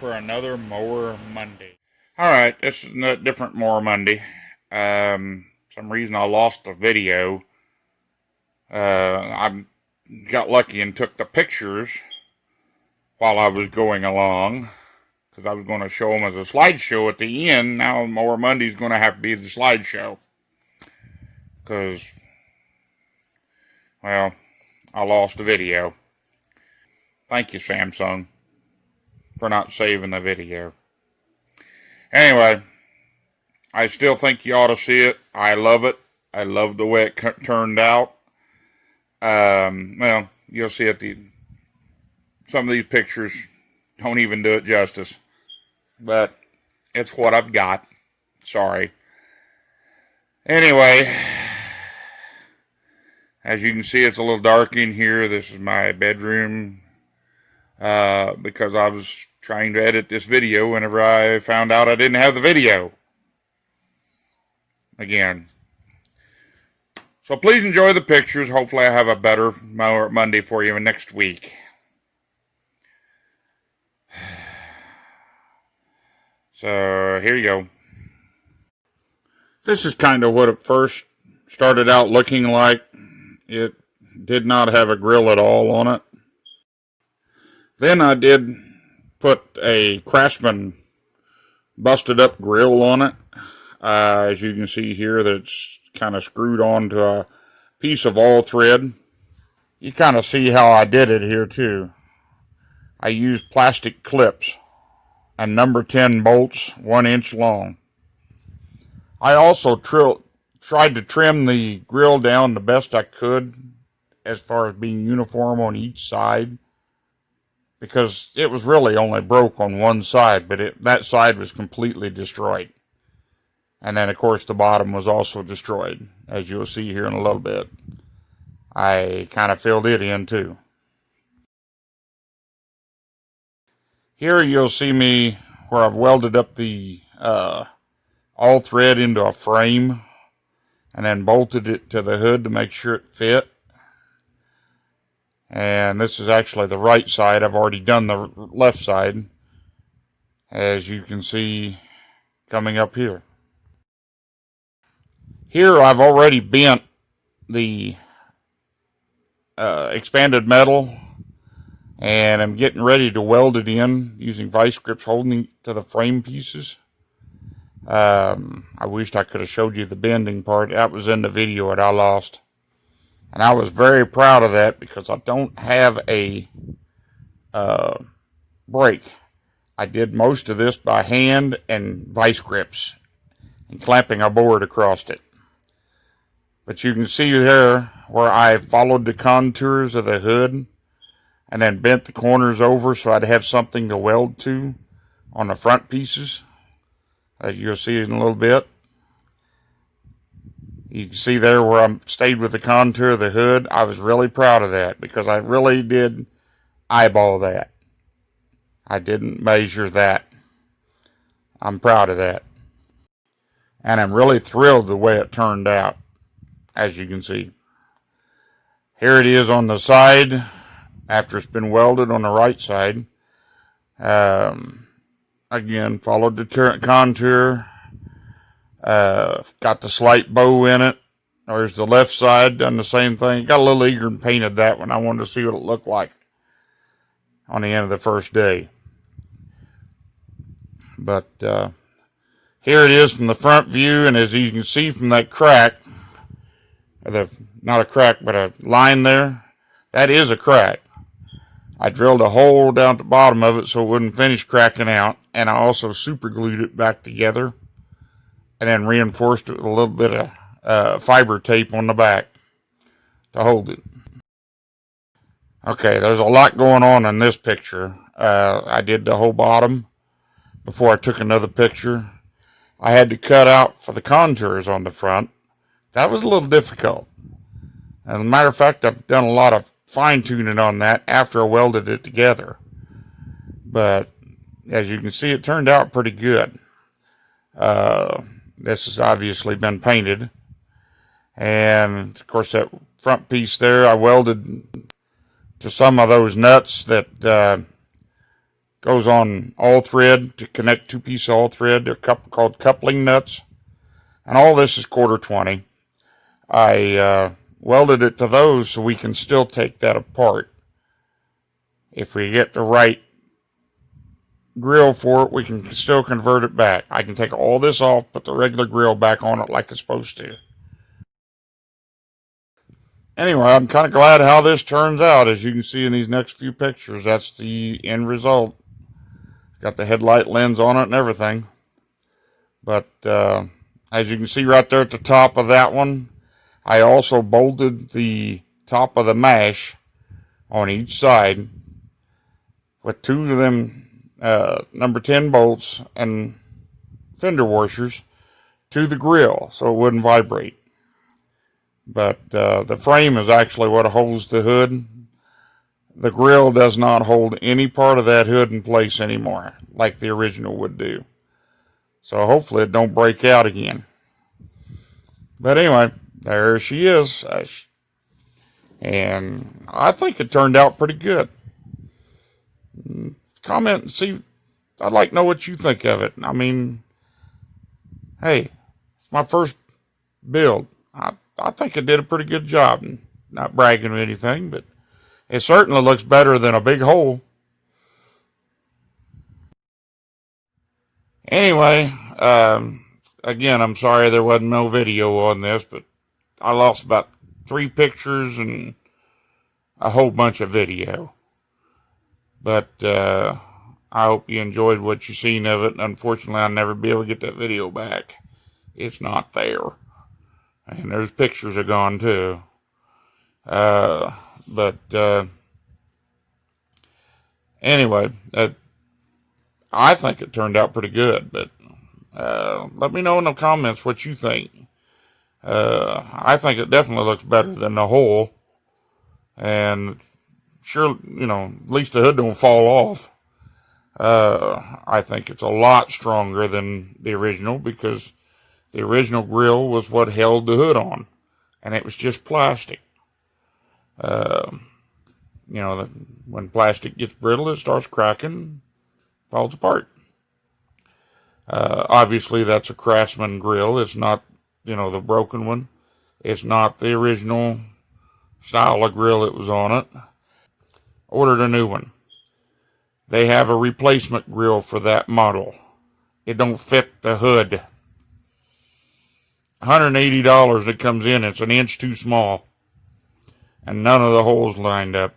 for another Mower Monday. Alright, this is a different Mower Monday. Some reason I lost the video. I got lucky and took the pictures while I was going along, because I was going to show them as a slideshow at the end. Now Mower Monday is going to have to be the slideshow, because, well, I lost the video. Thank you, Samsung, for not saving the video. Anyway, I still think you ought to see it. I love it. I love the way it turned out. Well, you'll see it. Some of these pictures don't even do it justice. But it's what I've got. Sorry. Anyway, as you can see, it's a little dark in here. This is my bedroom. Because I was trying to edit this video whenever I found out I didn't have the video. Again. So please enjoy the pictures. Hopefully I have a better Mower Monday for you next week. So here you go. This is kind of what it first started out looking like. It did not have a grill at all on it. Then I did put a Craftsman busted up grill on it. As you can see here, that's kind of screwed onto a piece of all thread. You kind of see how I did it here too. I used plastic clips and number 10 bolts 1 inch long. I also tried to trim the grill down the best I could as far as being uniform on each side, because it was really only broke on one side, but that side was completely destroyed. And then, of course, the bottom was also destroyed, as you'll see here in a little bit. I kind of filled it in, too. Here you'll see me where I've welded up the all thread into a frame and then bolted it to the hood to make sure it fit. And this is actually the right side. I've already done the left side, as you can see coming up here. Here I've already bent the expanded metal, and I'm getting ready to weld it in using vice grips holding it to the frame pieces. I wished I could have showed you the bending part. That was in the video that I lost. And I was very proud of that, because I don't have a brake. I did most of this by hand and vice grips and clamping a board across it. But you can see there where I followed the contours of the hood and then bent the corners over so I'd have something to weld to on the front pieces, as you'll see in a little bit. You can see there where I stayed with the contour of the hood. I was really proud of that, because I really did eyeball that. I didn't measure that. I'm proud of that. And I'm really thrilled the way it turned out, as you can see. Here it is on the side, after it's been welded on the right side. Again, followed the contour. Got the slight bow in it. There's the left side, done the same thing. Got a little eager and painted that one. I wanted to see what it looked like on the end of the first day. But here it is from the front view, and as you can see from that crack, not a crack, but a line there, that is a crack. I drilled a hole down at the bottom of it so it wouldn't finish cracking out, and I also super glued it back together and then reinforced it with a little bit of fiber tape on the back to hold it. Okay, there's a lot going on in this picture. I did the whole bottom before I took another picture. I had to cut out for the contours on the front. That was a little difficult. As a matter of fact, I've done a lot of fine-tuning on that after I welded it together. But as you can see, it turned out pretty good. This has obviously been painted. And, of course, that front piece there, I welded to some of those nuts that Goes on all thread to connect two-piece all thread. They're called coupling nuts. And all this is 1/4 20. I welded it to those so we can still take that apart. If we get the right grill for it, we can still convert it back. I can take all this off, put the regular grill back on it like it's supposed to. Anyway, I'm kind of glad how this turns out. As you can see in these next few pictures, that's the end result. Got the headlight lens on it and everything. But as you can see right there at the top of that one, I also bolted the top of the mash on each side with 2 of them number 10 bolts and fender washers to the grill so it wouldn't vibrate. But the frame is actually what holds the hood. The grill does not hold any part of that hood in place anymore like the original would do. So hopefully it don't break out again. But anyway, there she is. And I think it turned out pretty good. Comment and see. I'd like to know what you think of it. I mean, hey, it's my first build. I think it did a pretty good job. Not bragging or anything, but it certainly looks better than a big hole. Anyway, again, I'm sorry there wasn't no video on this, but I lost about 3 pictures and a whole bunch of video. But I hope you enjoyed what you seen of it. Unfortunately, I'll never be able to get that video back. It's not there. And there's pictures are gone too. But anyway, I think it turned out pretty good. But let me know in the comments what you think. I think it definitely looks better than the hole. And sure, at least the hood don't fall off. I think it's a lot stronger than the original because the original grill was what held the hood on, and it was just plastic. When plastic gets brittle, it starts cracking, falls apart. Obviously, that's a Craftsman grill. It's not, the broken one. It's not the original style of grill that was on it. Ordered a new one. They have a replacement grill for that model. It don't fit the hood. $180 it comes in. It's an inch too small. And none of the holes lined up.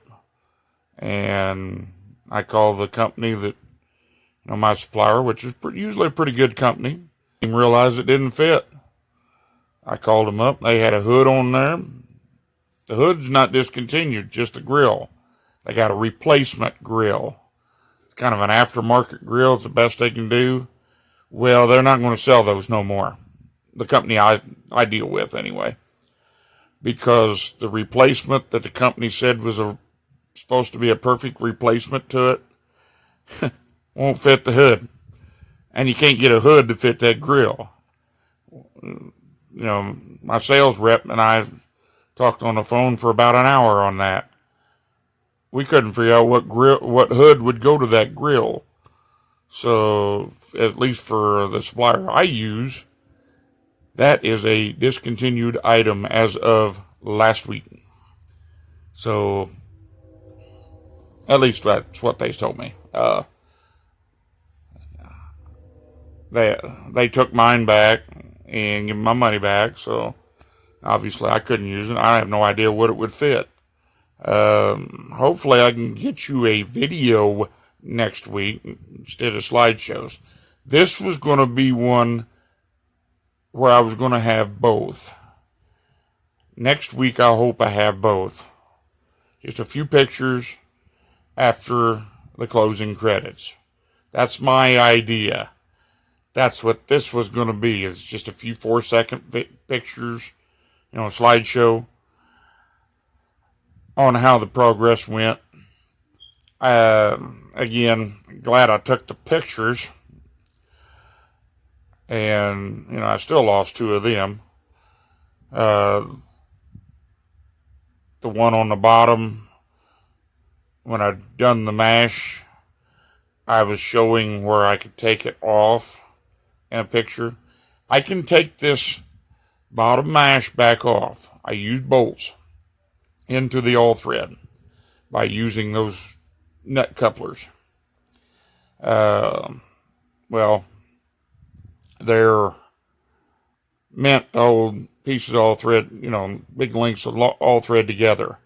And I called the company that, my supplier, which is usually a pretty good company, and realized it didn't fit. I called them up. They had a hood on there. The hood's not discontinued, just the grill. They got a replacement grill. It's kind of an aftermarket grill. It's the best they can do. Well, they're not going to sell those no more. The company I deal with anyway. Because the replacement that the company said was supposed to be a perfect replacement to it won't fit the hood. And you can't get a hood to fit that grill. My sales rep and I talked on the phone for about an hour on that. We couldn't figure out what hood would go to that grill. So, at least for the supplier I use, that is a discontinued item as of last week. So, at least that's what they told me. They took mine back and gave me my money back. So, obviously I couldn't use it. I have no idea what it would fit. Hopefully I can get you a video next week instead of slideshows. This was going to be one where I was going to have both. Next week I hope I have both. Just a few pictures after the closing credits. That's my idea. That's what this was going to be. It's just a few 4-second pictures, slideshow on how the progress went. Again, glad I took the pictures. And, I still lost 2 of them. The one on the bottom, when I'd done the mash, I was showing where I could take it off in a picture. I can take this bottom mash back off. I use bolts into the all thread by using those nut couplers. Well, they're meant to hold pieces of all thread, big lengths of all thread together.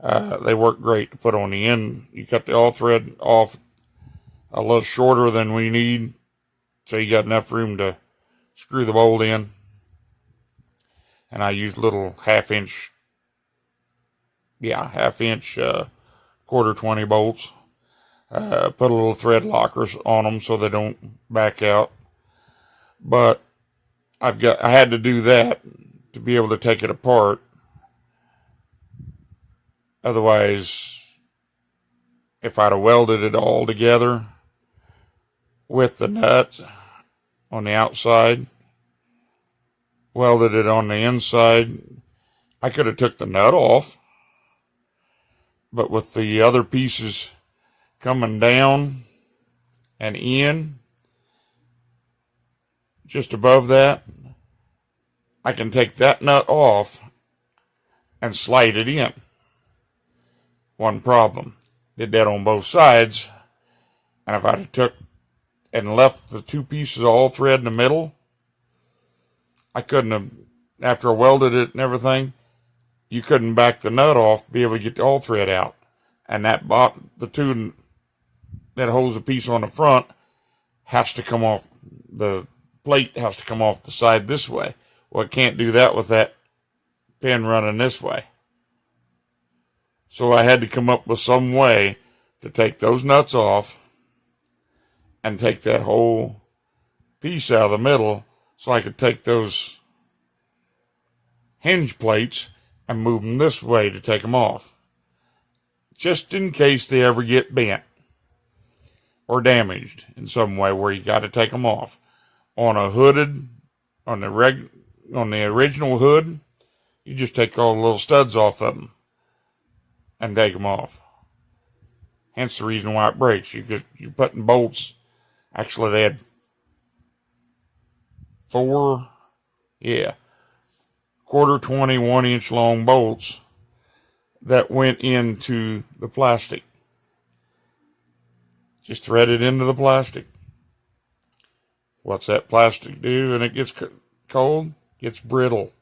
They work great to put on the end. You cut the all thread off a little shorter than we need, so you got enough room to screw the bolt in. And I use little half-inch, quarter 20 bolts. Put a little thread lockers on them so they don't back out. But I had to do that to be able to take it apart. Otherwise, if I'd have welded it all together with the nut on the outside, welded it on the inside, I could have took the nut off. But with the other pieces coming down and in, just above that, I can take that nut off and slide it in. One problem, did that on both sides, and if I'd have took and left the two pieces of all thread in the middle, I couldn't have, after I welded it and everything, you couldn't back the nut off, be able to get the all thread out. And the two that holds the piece on the front has to come off, the plate has to come off the side this way. Well, it can't do that with that pin running this way. So I had to come up with some way to take those nuts off and take that whole piece out of the middle so I could take those hinge plates and move them this way to take them off. Just in case they ever get bent or damaged in some way where you got to take them off. On the original hood, you just take all the little studs off of them and take them off. Hence the reason why it breaks. You're putting bolts. Actually, they had quarter 20, 1 inch long bolts that went into the plastic. Just thread it into the plastic. What's that plastic do when it gets cold? It gets brittle.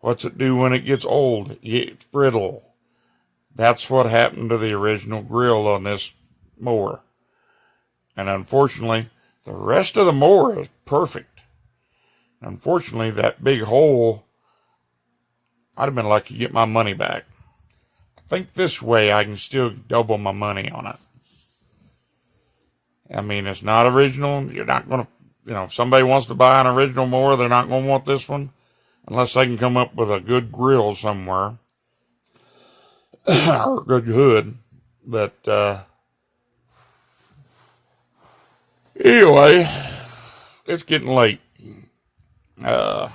What's it do when it gets old? It gets brittle. That's what happened to the original grill on this mower. And unfortunately, the rest of the mower is perfect. Unfortunately, that big hole, I'd have been lucky to get my money back. I think this way I can still double my money on it. I mean, it's not original. You're not going to, if somebody wants to buy an original mower, they're not going to want this one unless they can come up with a good grill somewhere or a good hood. But anyway, it's getting late. I'm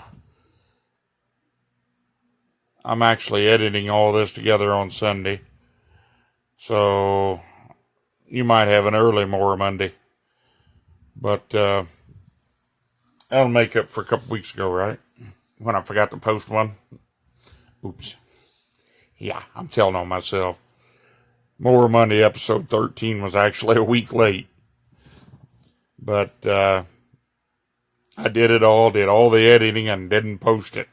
actually editing all this together on Sunday. So you might have an early Mower Monday. But that'll make up for a couple weeks ago, right? When I forgot to post one. Oops. Yeah, I'm telling on myself. Mower Monday episode 13 was actually a week late. But I did all the editing and didn't post it.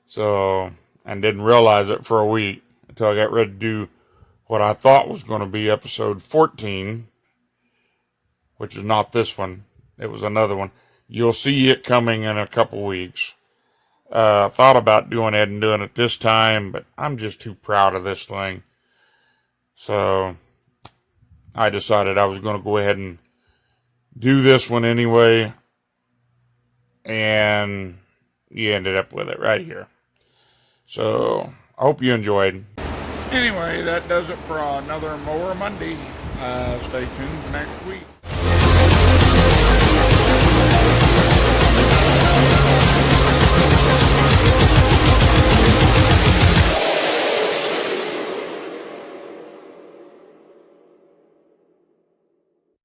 So, and didn't realize it for a week until I got ready to do what I thought was going to be episode 14, which is not this one. It was another one. You'll see it coming in a couple weeks. I thought about doing it and doing it this time, but I'm just too proud of this thing. So I decided I was going to go ahead and do this one anyway. And you ended up with it right here. So I hope you enjoyed. Anyway, that does it for another Mower Monday. Stay tuned for next week.